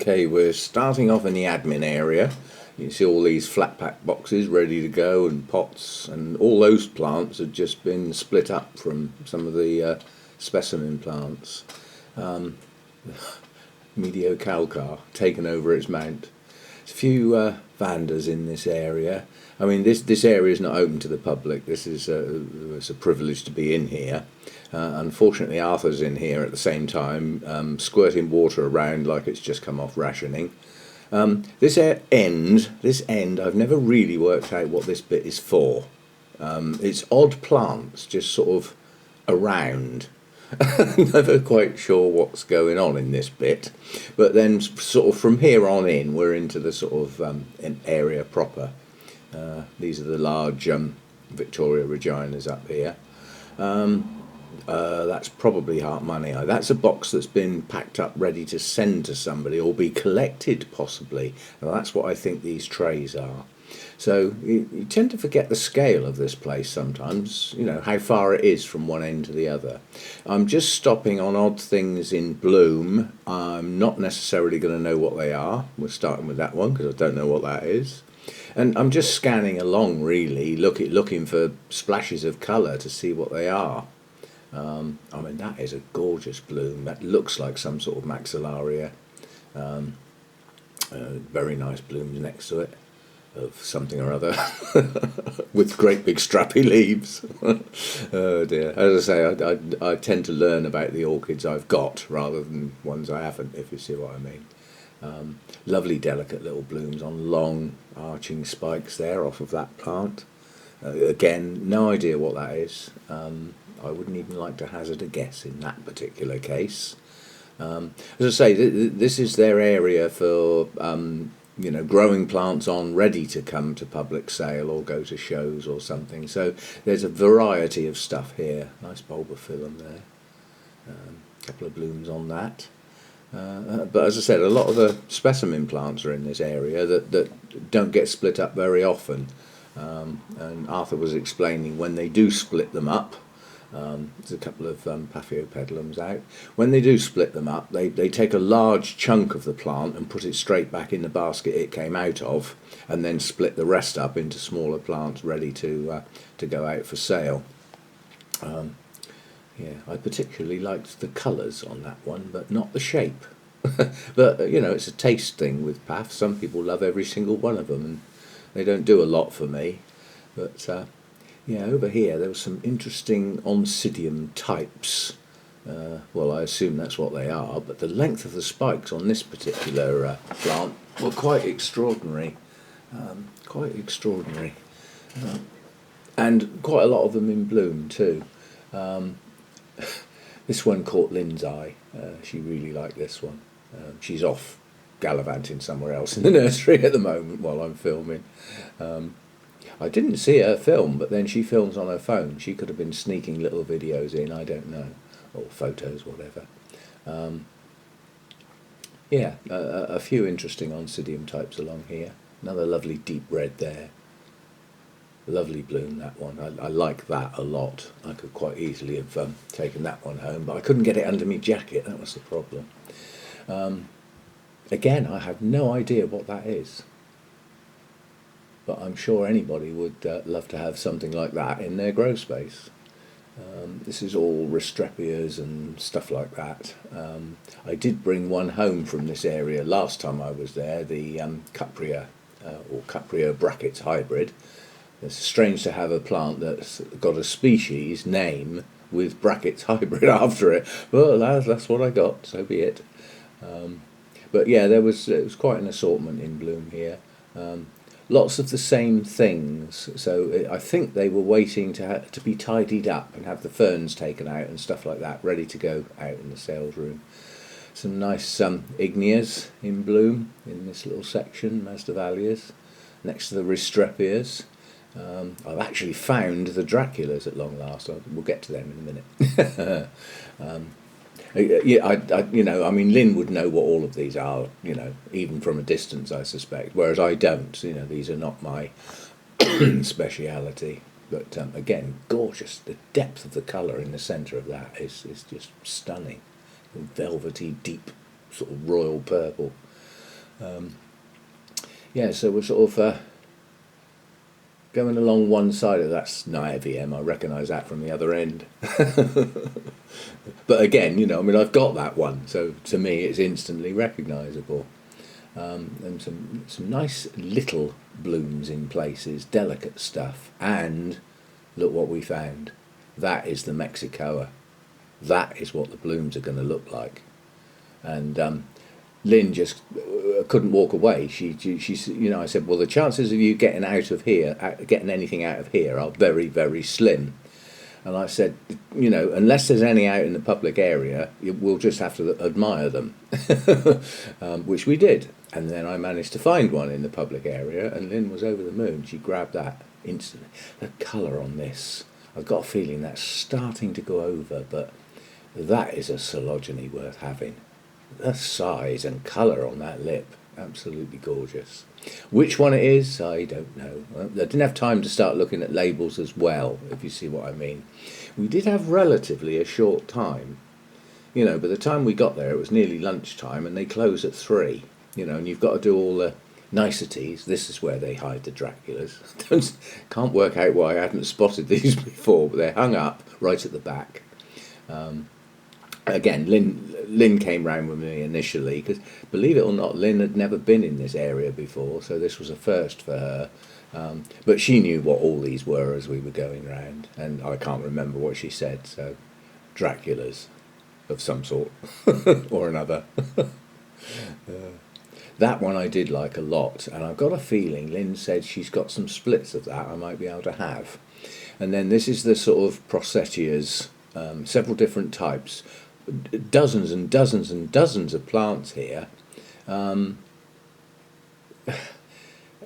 Okay, we're starting off in the admin area. You see all these flat pack boxes ready to go and pots, and all those plants have just been split up from some of the specimen plants. Mediocalcar taken over its mount. There's a few vandas in this area. I mean, this area is not open to the public. This is it's a privilege to be in here. Unfortunately, Arthur's in here at the same time, squirting water around like it's just come off rationing. This end, I've never really worked out what this bit is for. It's odd plants just sort of around. Never quite sure what's going on in this bit, but then sort of from here on in, we're into the sort of area proper. These are the large Victoria Reginas up here. That's probably Heart Money. That's a box that's been packed up ready to send to somebody or be collected possibly. Now, that's what I think these trays are. So you tend to forget the scale of this place sometimes, you know, how far it is from one end to the other. I'm just stopping on odd things in bloom. I'm not necessarily going to know what they are. We're starting with that one because I don't know what that is. And I'm just scanning along really, looking for splashes of colour to see what they are. I mean, that is a gorgeous bloom. That looks like some sort of maxillaria. Very nice blooms next to it of something or other with great big strappy leaves. Oh dear. As I say, I tend to learn about the orchids I've got rather than ones I haven't, if you see what I mean. Lovely delicate little blooms on long arching spikes there off of that plant. Again, no idea what that is. I wouldn't even like to hazard a guess in that particular case. As I say, this is their area for you know, growing plants on ready to come to public sale or go to shows or something. So there's a variety of stuff here. Nice bulbophyllum there. A couple of blooms on that. But as I said, a lot of the specimen plants are in this area that don't get split up very often. And Arthur was explaining when they do split them up, there's a couple of Paphiopedilums out. When they do split them up, they take a large chunk of the plant and put it straight back in the basket it came out of, and then split the rest up into smaller plants ready to go out for sale. Yeah, I particularly liked the colours on that one, but not the shape. But, you know, it's a taste thing with Path. Some people love every single one of them, and they don't do a lot for me. But, yeah, over here there were some interesting Oncidium types. Well, I assume that's what they are, but the length of the spikes on this particular plant were quite extraordinary. Quite extraordinary. And quite a lot of them in bloom, too. This one caught Lynn's eye. She really liked this one. She's off gallivanting somewhere else in the nursery at the moment while I'm filming. I didn't see her film, but then she films on her phone. She could have been sneaking little videos in, I don't know, or photos, whatever. Yeah, a few interesting Oncidium types along here. Another lovely deep red there. Lovely bloom, that one. I like that a lot. I could quite easily have taken that one home, but I couldn't get it under my jacket. That was the problem. Again, I have no idea what that is, but I'm sure anybody would love to have something like that in their grow space. This is all Restrepias and stuff like that. I did bring one home from this area last time I was there, the Capria or Caprio brackets hybrid. It's strange to have a plant that's got a species name with brackets hybrid after it. Well, that's what I got, so be it. But yeah, it was quite an assortment in bloom here. Lots of the same things. So I think they were waiting to be tidied up and have the ferns taken out and stuff like that, ready to go out in the sales room. Some nice Igneas in bloom in this little section, Masdevallias, next to the Restrepias. I've actually found the Draculas at long last. We'll get to them in a minute. Yeah, you know, I mean, Lynn would know what all of these are, you know, even from a distance, I suspect. Whereas I don't. You know, these are not my speciality. But again, gorgeous. The depth of the colour in the centre of that is just stunning. Velvety, deep, sort of royal purple. Yeah, so we're sort of going along one side of that's Niavium. I recognise that from the other end. But again, I mean, I've got that one, so to me it's instantly recognisable. And some nice little blooms in places, delicate stuff. And look what we found. That is the Mexicoa. That is what the blooms are going to look like. And Lynn just couldn't walk away. She I said, well, the chances of you getting out of here, getting anything out of here, are very, very slim. And I said, unless there's any out in the public area, we'll just have to admire them, which we did. And then I managed to find one in the public area, and Lynn was over the moon. She grabbed that instantly. The colour on this, I've got a feeling that's starting to go over, but that is a coelogeny worth having. The size and colour on that lip, absolutely gorgeous. Which one it is, I don't know. I didn't have time to start looking at labels as well, if you see what I mean. We did have relatively a short time. By the time we got there, it was nearly lunchtime, and they close at 3. And you've got to do all the niceties. This is where they hide the Draculas. Can't work out why I hadn't spotted these before, but they're hung up right at the back. Again, Lynn came round with me initially, because believe it or not, Lynn had never been in this area before, so this was a first for her. But she knew what all these were as we were going round, and I can't remember what she said, so Draculas of some sort or another. That one I did like a lot, and I've got a feeling Lynn said she's got some splits of that I might be able to have. And then this is the sort of Procetias, several different types, dozens and dozens and dozens of plants here.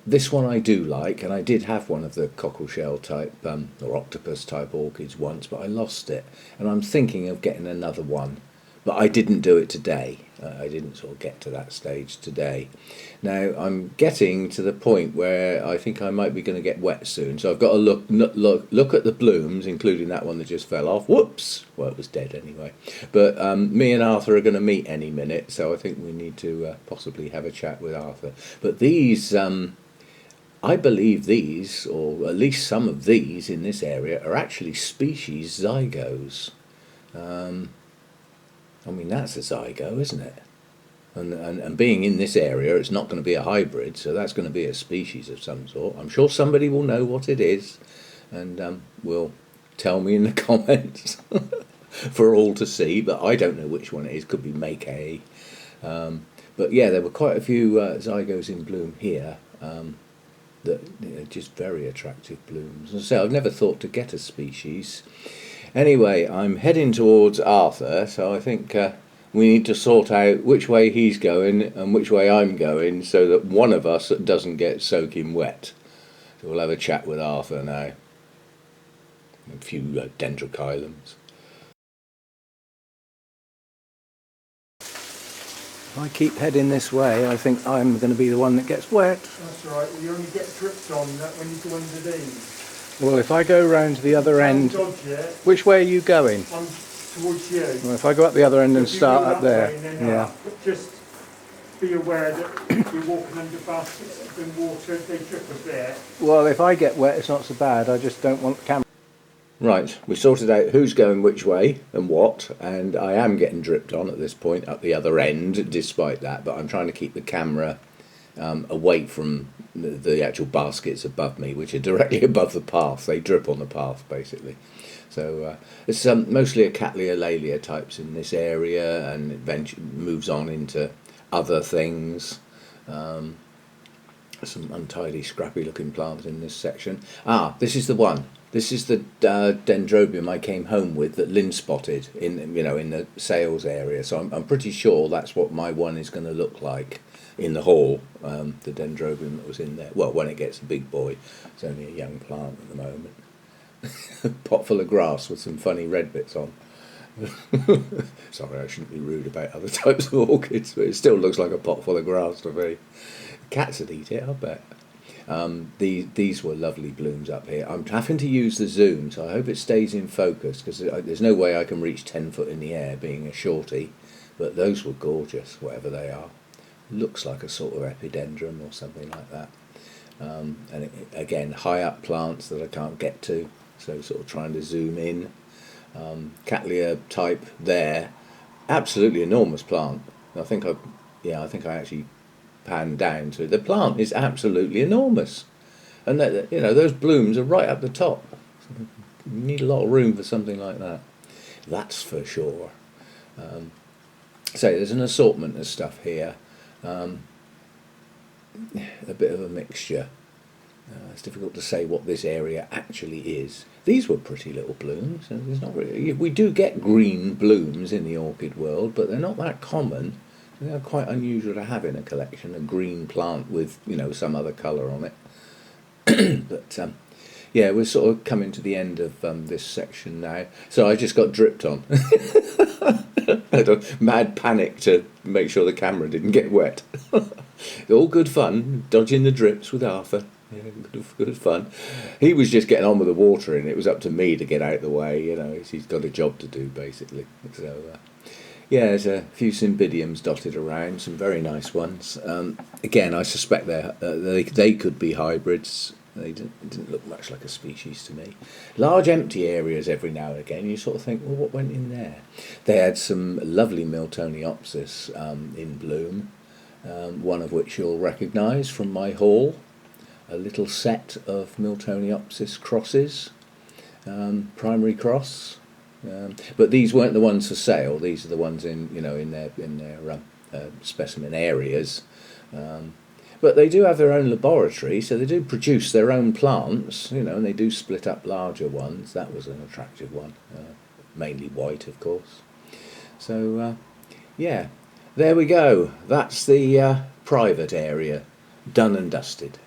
This one I do like, and I did have one of the cockleshell type or octopus type orchids once, but I lost it, and I'm thinking of getting another one. But I didn't do it today. I didn't sort of get to that stage today. Now I'm getting to the point where I think I might be going to get wet soon. So I've got to look at the blooms, including that one that just fell off. Whoops! Well, it was dead anyway. But me and Arthur are going to meet any minute, so I think we need to possibly have a chat with Arthur. But these, I believe these, or at least some of these in this area, are actually species zygos. I mean, that's a zygo, isn't it? And being in this area, it's not going to be a hybrid, so that's going to be a species of some sort. I'm sure somebody will know what it is, and will tell me in the comments for all to see, but I don't know which one it is. Could be Make A. But yeah, there were quite a few zygos in bloom here, that just very attractive blooms. As I say, I've never thought to get a species. Anyway, I'm heading towards Arthur, so I think we need to sort out which way he's going and which way I'm going, so that one of us doesn't get soaking wet. So we'll have a chat with Arthur now. A few dendrochilums. If I keep heading this way, I think I'm going to be the one that gets wet. That's right, well, you only get dripped on that when you go under these. Well, if I go round to the other end, which way are you going? I'm towards you. Well, if I go up the other end and start up there, yeah. But just be aware that you're walking under baskets that have been watered, they drip a bit. Well, if I get wet, it's not so bad. I just don't want the camera. Right, we sorted out who's going which way and what, and I am getting dripped on at this point up the other end, despite that. But I'm trying to keep the camera away from the actual baskets above me, which are directly above the path. They drip on the path, basically. So it's mostly a Cattleya laelia types in this area, and eventually moves on into other things. Some untidy, scrappy-looking plants in this section. This is the one. This is the dendrobium I came home with that Lynn spotted in the sales area. So I'm pretty sure that's what my one is going to look like in the hall, the dendrobium that was in there. Well, when it gets a big boy, it's only a young plant at the moment. Pot full of grass with some funny red bits on. Sorry, I shouldn't be rude about other types of orchids, but it still looks like a pot full of grass to me. Cats would eat it, I bet. These were lovely blooms up here. I'm having to use the zoom, so I hope it stays in focus, because there's no way I can reach 10 foot in the air being a shorty, but those were gorgeous, whatever they are. looks like a sort of epidendrum or something like that. And again, high up plants that I can't get to, so sort of trying to zoom in. Cattleya type there, absolutely enormous plant. I think I actually panned down to it. The plant is absolutely enormous, and that, those blooms are right up the top. You need a lot of room for something like that. That's for sure. So there's an assortment of stuff here. A bit of a mixture. It's difficult to say what this area actually is. These were pretty little blooms. There's not really, we do get green blooms in the orchid world, but they're not that common. They're quite unusual to have in a collection, a green plant with some other colour on it. But yeah, we're sort of coming to the end of this section now. So I just got dripped on. I had a mad panic to make sure the camera didn't get wet. All good fun, dodging the drips with Arthur. Yeah, good fun. He was just getting on with the watering. It was up to me to get out of the way. He's got a job to do basically. So yeah, there's a few cymbidiums dotted around, some very nice ones. Again, I suspect they could be hybrids. They didn't look much like a species to me. Large empty areas every now and again. You sort of think, well, what went in there? They had some lovely Miltoniopsis in bloom, one of which you'll recognise from my haul. A little set of Miltoniopsis crosses, primary cross. But these weren't the ones for sale. These are the ones in their specimen areas. But they do have their own laboratory, so they do produce their own plants, and they do split up larger ones. That was an attractive one, mainly white, of course. So, yeah, there we go. That's the private area, done and dusted.